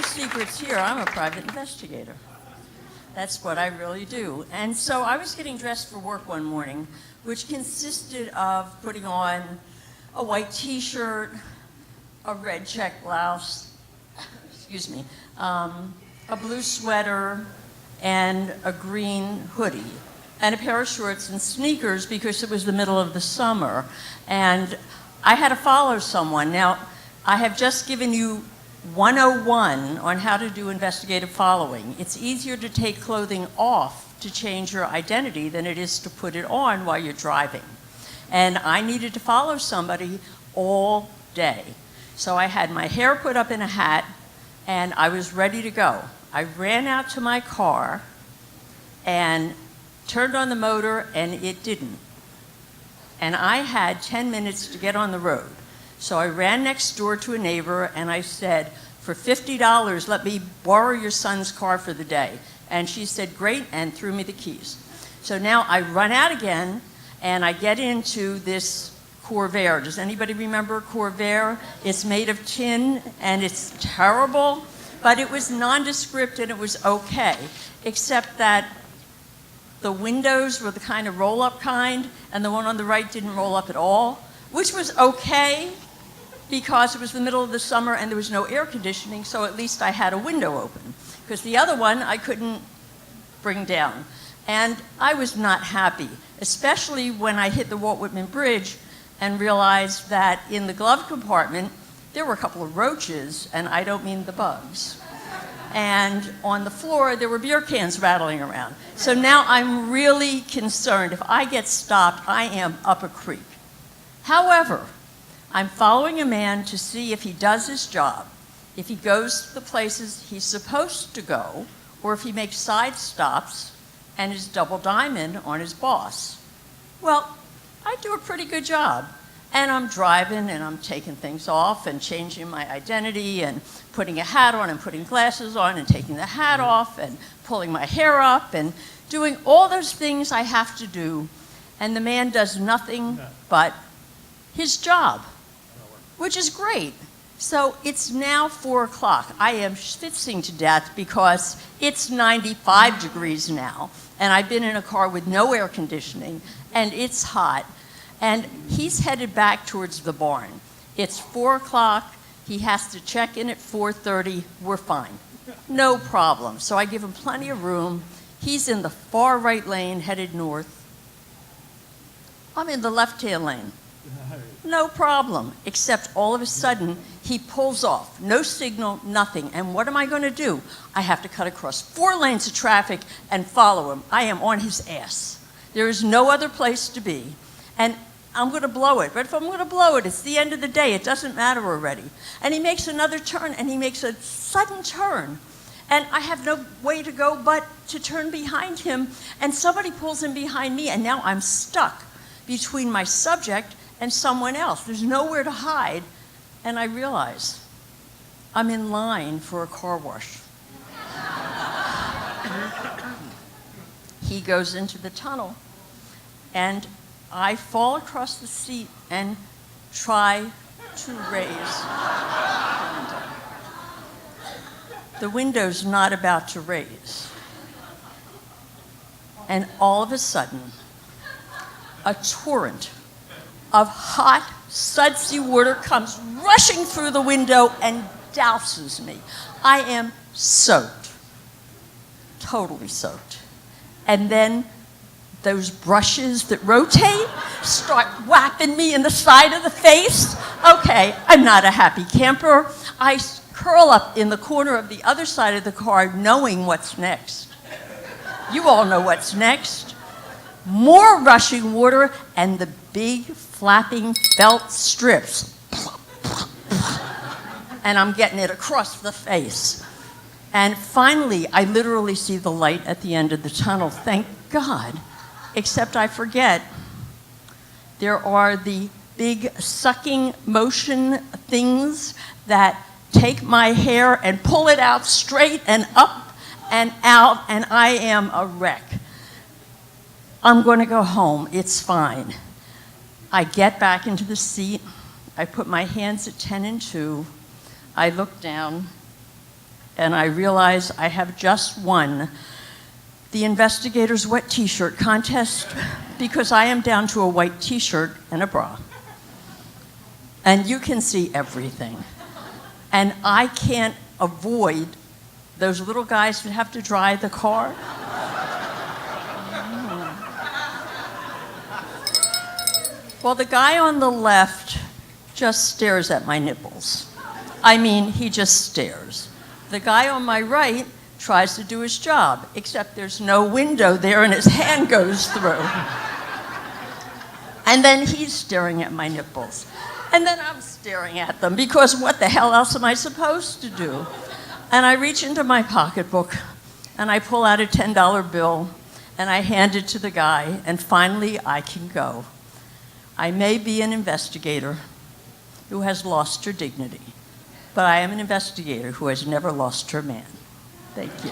secrets here. I'm a private investigator. That's what I really do. And so I was getting dressed for work one morning, which consisted of putting on a white t-shirt, a red check blouse, excuse me, a blue sweater, and a green hoodie, and a pair of shorts and sneakers because it was the middle of the summer. And I had to follow someone. Now, I have just given you 101 on how to do investigative following. It's easier to take clothing off to change your identity than it is to put it on while you're driving. And I needed to follow somebody all day. So I had my hair put up in a hat, and I was ready to go. I ran out to my car and turned on the motor, and it didn't. And I had 10 minutes to get on the road. So I ran next door to a neighbor, and I said, for $50, let me borrow your son's car for the day. And she said, great, and threw me the keys. So now I run out again, and I get into this Corvair. Does anybody remember Corvair? It's made of tin, and it's terrible, but it was nondescript, and it was okay, except that the windows were the kind of roll-up kind, and the one on the right didn't roll up at all, which was okay because it was the middle of the summer and there was no air conditioning, so at least I had a window open, because the other one I couldn't bring down. And I was not happy, especially when I hit the Walt Whitman Bridge and realized that in the glove compartment there were a couple of roaches, and I don't mean the bugs. And on the floor, there were beer cans rattling around. So now I'm really concerned. If I get stopped, I am up a creek. However, I'm following a man to see if he does his job, if he goes to the places he's supposed to go, or if he makes side stops and is double diamond on his boss. Well, I do a pretty good job. And I'm driving, and I'm taking things off and changing my identity and putting a hat on and putting glasses on and taking the hat off and pulling my hair up and doing all those things I have to do. And the man does nothing but his job, which is great. So it's now 4 o'clock. I am schwitzing to death because it's 95 degrees now, and I've been in a car with no air conditioning, and it's hot. And he's headed back towards the barn. It's 4 o'clock. He has to check in at 4:30. We're fine. No problem. So I give him plenty of room. He's in the far right lane, headed north. I'm in the left-hand lane. No problem, except all of a sudden, he pulls off. No signal, nothing. And what am I going to do? I have to cut across 4 lanes of traffic and follow him. I am on his ass. There is no other place to be. And I'm going to blow it. But if I'm going to blow it, it's the end of the day. It doesn't matter already. And he makes another turn, and he makes a sudden turn. And I have no way to go but to turn behind him. And somebody pulls in behind me, and now I'm stuck between my subject and someone else. There's nowhere to hide. And I realize I'm in line for a car wash. He goes into the tunnel, and I fall across the seat and try to raise the window. The window's not about to raise. And all of a sudden, a torrent of hot, sudsy water comes rushing through the window and douses me. I am soaked, totally soaked. And then those brushes that rotate start whapping me in the side of the face. Okay, I'm not a happy camper. I curl up in the corner of the other side of the car knowing what's next. You all know what's next. More rushing water and the big flapping felt strips. And I'm getting it across the face. And finally, I literally see the light at the end of the tunnel. Thank God. Except I forget, there are the big sucking motion things that take my hair and pull it out straight and up and out, and I am a wreck. I'm going to go home. It's fine. I get back into the seat. I put my hands at 10 and 2. I look down, and I realize I have just won the Investigator's Wet T-shirt contest because I am down to a white T-shirt and a bra. And you can see everything. And I can't avoid those little guys that have to drive the car. Well, the guy on the left just stares at my nipples. I mean, he just stares. The guy on my right tries to do his job, except there's no window there and his hand goes through. And then he's staring at my nipples. And then I'm staring at them because what the hell else am I supposed to do? And I reach into my pocketbook and I pull out a $10 bill and I hand it to the guy, and finally I can go. I may be an investigator who has lost her dignity, but I am an investigator who has never lost her man. Thank you.